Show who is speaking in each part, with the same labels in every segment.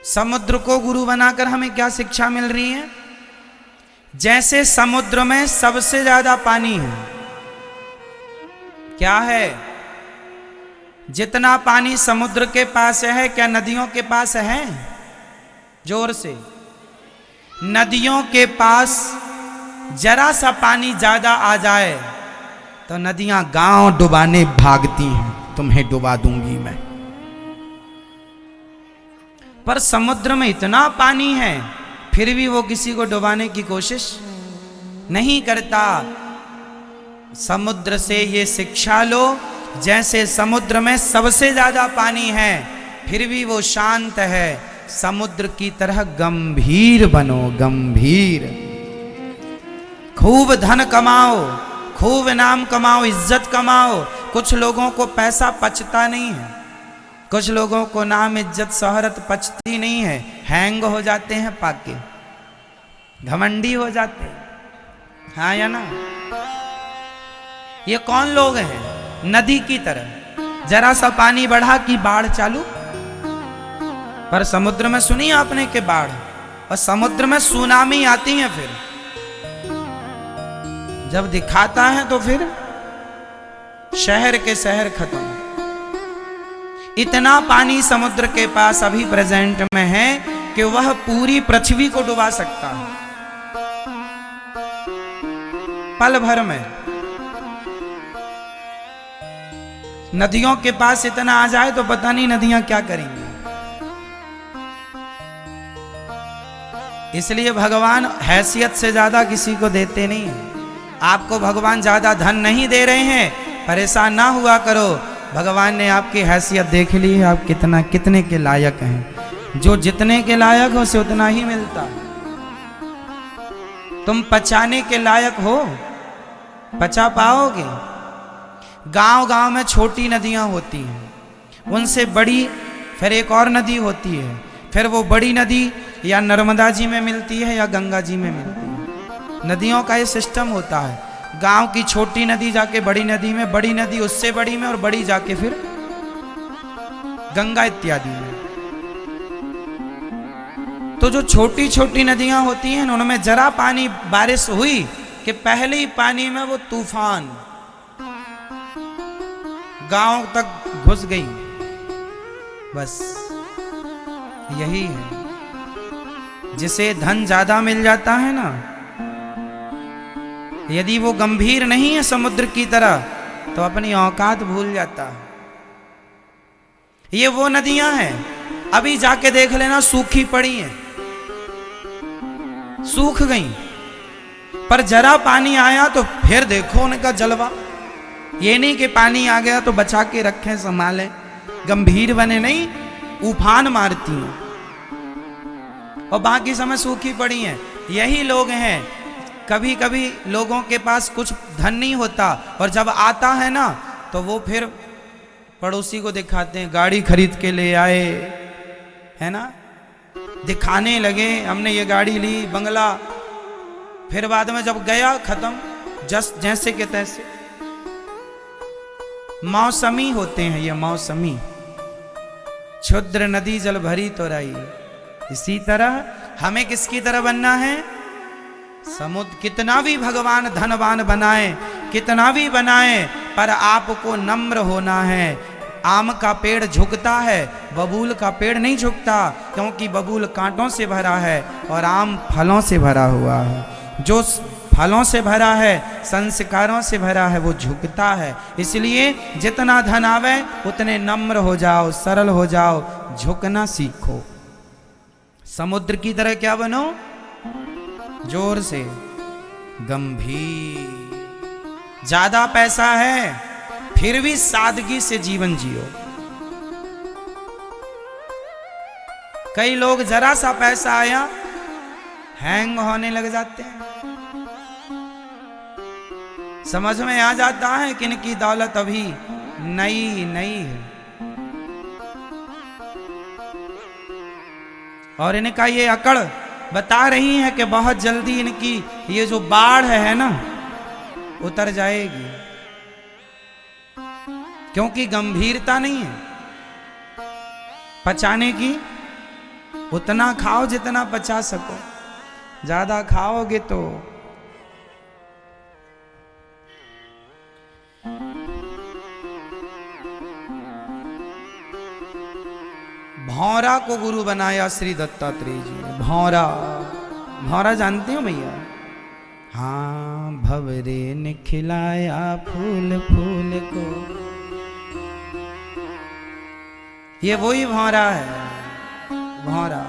Speaker 1: समुद्र को गुरु बनाकर हमें क्या शिक्षा मिल रही है? जैसे समुद्र में सबसे ज्यादा पानी है, क्या है? जितना पानी समुद्र के पास है, क्या नदियों के पास है? जोर से। नदियों के पास जरा सा पानी ज्यादा आ जाए तो नदियां गांव डुबाने भागती हैं, तुम्हें डुबा दूंगी मैं। पर समुद्र में इतना पानी है फिर भी वो किसी को डुबाने की कोशिश नहीं करता। समुद्र से ये शिक्षा लो, जैसे समुद्र में सबसे ज्यादा पानी है फिर भी वो शांत है, समुद्र की तरह गंभीर बनो, गंभीर। खूब धन कमाओ, खूब नाम कमाओ, इज्जत कमाओ। कुछ लोगों को पैसा पचता नहीं है, कुछ लोगों को नाम इज्जत शोहरत पचती नहीं है, हैंग हो जाते हैं, पाके घमंडी हो जाते हैं। हाँ या ना? ये कौन लोग हैं? नदी की तरह जरा सा पानी बढ़ा कि बाढ़ चालू। पर समुद्र में सुनी आपने कि बाढ़, और समुद्र में सुनामी आती है, फिर जब दिखाता है तो फिर शहर के शहर खत्म। इतना पानी समुद्र के पास अभी प्रेजेंट में है कि वह पूरी पृथ्वी को डुबा सकता है पल भर में। नदियों के पास इतना आ जाए तो पता नहीं नदियां क्या करेंगी। इसलिए भगवान हैसियत से ज्यादा किसी को देते नहीं है। आपको भगवान ज्यादा धन नहीं दे रहे हैं, परेशान ना हुआ करो। भगवान ने आपकी हैसियत देख ली है, आप कितना कितने के लायक हैं। जो जितने के लायक हो उसे उतना ही मिलता है। तुम पचाने के लायक हो, पचा पाओगे? गांव गांव में छोटी नदियां होती हैं, उनसे बड़ी फिर एक और नदी होती है, फिर वो बड़ी नदी या नर्मदा जी में मिलती है या गंगा जी में मिलती है। नदियों का ये सिस्टम होता है। गांव की छोटी नदी जाके बड़ी नदी में, बड़ी नदी उससे बड़ी में, और बड़ी जाके फिर गंगा इत्यादि में। तो जो छोटी छोटी नदियां होती हैं उनमें जरा पानी बारिश हुई कि पहले ही पानी में वो तूफान गांव तक घुस गई। बस यही है। जिसे धन ज्यादा मिल जाता है ना, यदि वो गंभीर नहीं है समुद्र की तरह तो अपनी औकात भूल जाता है। ये वो नदियां हैं, अभी जाके देख लेना, सूखी पड़ी हैं, सूख गई, पर जरा पानी आया तो फिर देखो उनका जलवा। ये नहीं कि पानी आ गया तो बचा के रखें, संभालें, गंभीर बने नहीं, उफान मारती हैं और बाकी समय सूखी पड़ी हैं। यही लोग हैं। कभी कभी लोगों के पास कुछ धन नहीं होता और जब आता है ना तो वो फिर पड़ोसी को दिखाते हैं, गाड़ी खरीद के ले आए, है ना, दिखाने लगे हमने ये गाड़ी ली, बंगला। फिर बाद में जब गया खत्म, जैसे के तैसे। मौसमी होते हैं ये, मौसमी। क्षुद्र नदी जल भरी तो रही। इसी तरह हमें किसकी तरह बनना है? समुद्र। कितना भी भगवान धनवान बनाए, कितना भी बनाए, पर आपको नम्र होना है। आम का पेड़ झुकता है, बबूल का पेड़ नहीं झुकता, क्योंकि बबूल कांटों से भरा है और आम फलों से भरा हुआ है। जो फलों से भरा है, संस्कारों से भरा है, वो झुकता है। इसलिए जितना धन आवे उतने नम्र हो जाओ, सरल हो जाओ, झुकना सीखो। समुद्र की तरह क्या बनो? जोर से, गंभीर। ज्यादा पैसा है फिर भी सादगी से जीवन जियो। कई लोग जरा सा पैसा आया हैंग होने लग जाते हैं। समझ में आ जाता है कि इनकी दौलत अभी नई नई है और इनका ये अकड़ बता रही है कि बहुत जल्दी इनकी ये जो बाढ़ है ना उतर जाएगी, क्योंकि गंभीरता नहीं है पचाने की। उतना खाओ जितना पचा सको, ज्यादा खाओगे तो भौरा को गुरु बनाया श्री दत्तात्रेय जी ने। भौरा, भौरा जानते हो भैया? हाँ, भंवरे ने खिलाया फूल फूल को, ये वही भौरा है, भौरा।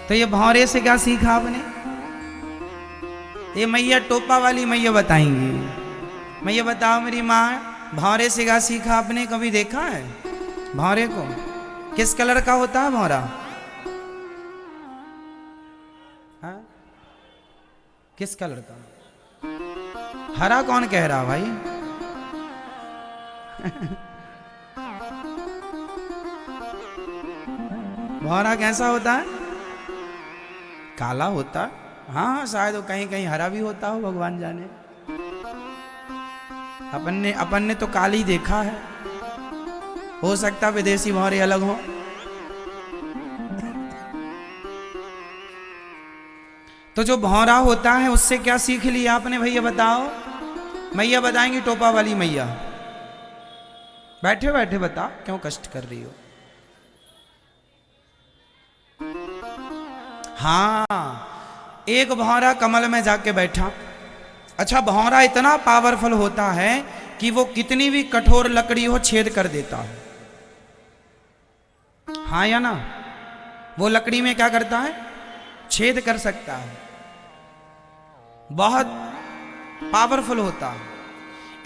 Speaker 1: तो ये भौरे से क्या सीखा आपने? ये मैया टोपा वाली मैया बताएंगी। मैया बताओ मेरी माँ, भौरे से क्या सीखा आपने? कभी देखा है भौरे को? किस कलर का होता है भौरा? हाँ? किस कलर का? हरा कौन कह रहा भाई? भौरा कैसा होता है? काला होता है। हाँ, शायद वो कहीं कहीं हरा भी होता हो, भगवान जाने। अपन ने तो काली देखा है, हो सकता विदेशी भौरे अलग हो। तो जो भौरा होता है उससे क्या सीख लिया आपने भैया बताओ? मैया बताएंगी, टोपा वाली मैया। बैठे बैठे बता, क्यों कष्ट कर रही हो? हाँ, एक भौरा कमल में जाके बैठा। अच्छा, भौरा इतना पावरफुल होता है कि वो कितनी भी कठोर लकड़ी हो छेद कर देता है। हाँ या ना? वो लकड़ी में क्या करता है? छेद कर सकता है। बहुत पावरफुल होता है।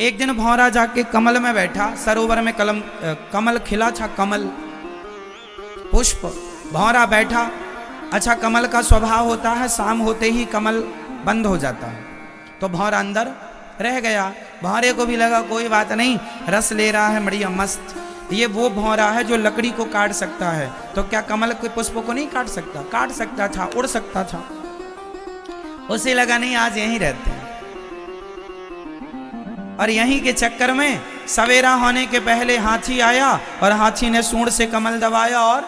Speaker 1: एक दिन भौरा जाके कमल में बैठा, सरोवर में कमल खिला था, कमल पुष्प। भौरा बैठा। अच्छा, कमल का स्वभाव होता है शाम होते ही कमल बंद हो जाता है, तो भौरा अंदर रह गया। भौरे को भी लगा कोई बात नहीं, रस ले रहा है बढ़िया मस्त। ये वो भौरा है जो लकड़ी को काट सकता है, तो क्या कमल के पुष्प को नहीं काट सकता? काट सकता था, उड़ सकता था। उसे लगा नहीं, आज यहीं रहते हैं। और यहीं के चक्कर में सवेरा होने के पहले हाथी आया और हाथी ने सूंड से कमल दबाया और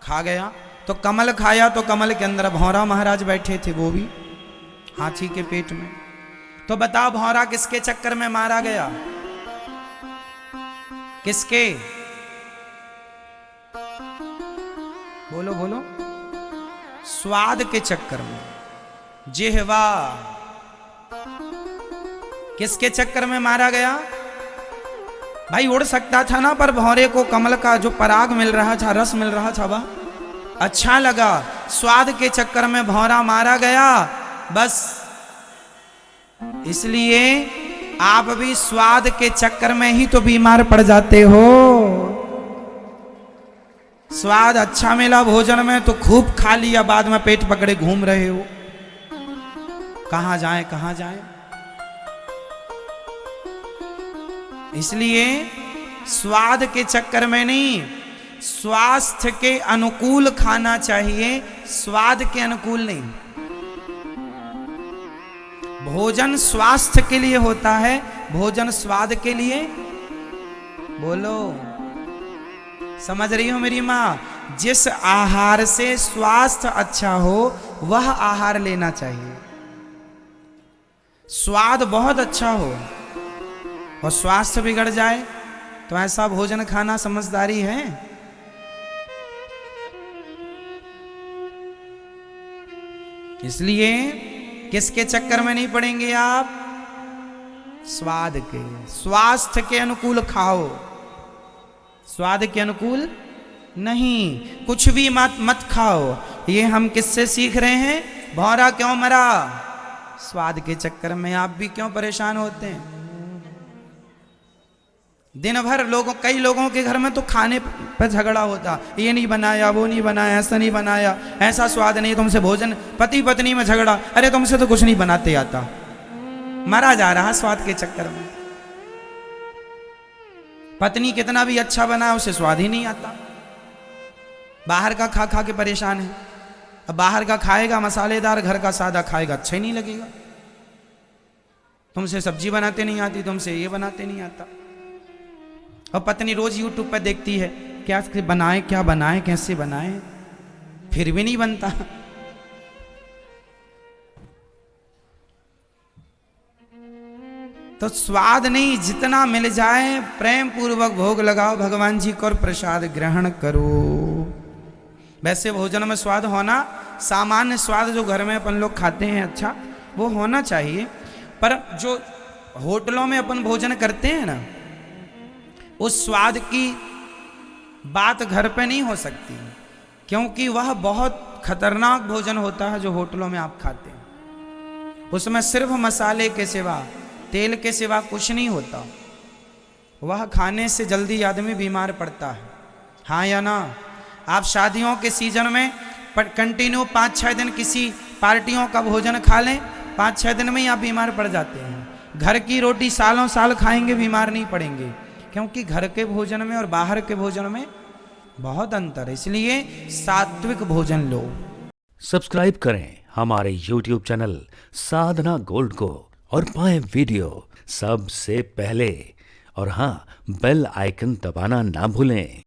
Speaker 1: खा गया। तो कमल खाया तो कमल के अंदर भौरा महाराज बैठे थे, वो भी हाथी के पेट में। तो बताओ भौरा किसके चक्कर में मारा गया? किसके? बोलो बोलो। स्वाद के चक्कर में। जिह्वा। किसके चक्कर में मारा गया? भाई उड़ सकता था ना, पर भौरे को कमल का जो पराग मिल रहा था, रस मिल रहा था, वह अच्छा लगा। स्वाद के चक्कर में भौरा मारा गया। बस इसलिए आप भी स्वाद के चक्कर में ही तो बीमार पड़ जाते हो। स्वाद अच्छा मिला भोजन में तो खूब खा लिया, बाद में पेट पकड़े घूम रहे हो, कहां जाए कहां जाए। इसलिए स्वाद के चक्कर में नहीं, स्वास्थ्य के अनुकूल खाना चाहिए, स्वाद के अनुकूल नहीं। भोजन स्वास्थ्य के लिए होता है, भोजन स्वाद के लिए। बोलो, समझ रही हो मेरी माँ? जिस आहार से स्वास्थ्य अच्छा हो वह आहार लेना चाहिए। स्वाद बहुत अच्छा हो और स्वास्थ्य बिगड़ जाए तो ऐसा भोजन खाना समझदारी है? इसलिए किसके चक्कर में नहीं पड़ेंगे आप? स्वाद के, स्वास्थ्य के अनुकूल खाओ, स्वाद के अनुकूल नहीं। कुछ भी मत खाओ। ये हम किससे सीख रहे हैं? भौरा क्यों मरा? स्वाद के चक्कर में। आप भी क्यों परेशान होते हैं? दिन भर कई लोगों के घर में तो खाने पर झगड़ा होता, ये नहीं बनाया, वो नहीं बनाया, ऐसा नहीं बनाया, ऐसा स्वाद नहीं तुमसे भोजन। पति पत्नी में झगड़ा, अरे तुमसे तो कुछ नहीं बनाते आता। मरा जा रहा स्वाद के चक्कर में। पत्नी कितना भी अच्छा बनाए उसे स्वाद ही नहीं आता। बाहर का खा खा के परेशान है। अब बाहर का खाएगा मसालेदार, घर का सादा खाएगा अच्छा ही नहीं लगेगा। तुमसे सब्जी बनाते नहीं आती, तुमसे ये बनाते नहीं आता। और पत्नी रोज यूट्यूब पर देखती है क्या बनाए, क्या बनाए, कैसे बनाए, फिर भी नहीं बनता। तो स्वाद नहीं, जितना मिल जाए प्रेम पूर्वक भोग लगाओ भगवान जी को और प्रसाद ग्रहण करो। वैसे भोजन में स्वाद होना, सामान्य स्वाद जो घर में अपन लोग खाते हैं अच्छा वो होना चाहिए, पर जो होटलों में अपन भोजन करते हैं ना, उस स्वाद की बात घर पे नहीं हो सकती, क्योंकि वह बहुत खतरनाक भोजन होता है जो होटलों में आप खाते हैं। उसमें सिर्फ मसाले के सिवा, तेल के सिवा कुछ नहीं होता। वह खाने से जल्दी आदमी बीमार पड़ता है, हाँ या ना। आप शादियों के सीजन में कंटिन्यू 5-6 दिन किसी पार्टियों का भोजन खा लें, 5-6 दिन में ही आप बीमार पड़ जाते हैं। घर की रोटी सालों साल खाएंगे बीमार नहीं पड़ेंगे, क्योंकि घर के भोजन में और बाहर के भोजन में बहुत अंतर है। इसलिए सात्विक भोजन लो।
Speaker 2: सब्सक्राइब करें हमारे YouTube चैनल साधना गोल्ड को और पाएं वीडियो सबसे पहले। और हाँ, बेल आइकन दबाना ना भूलें।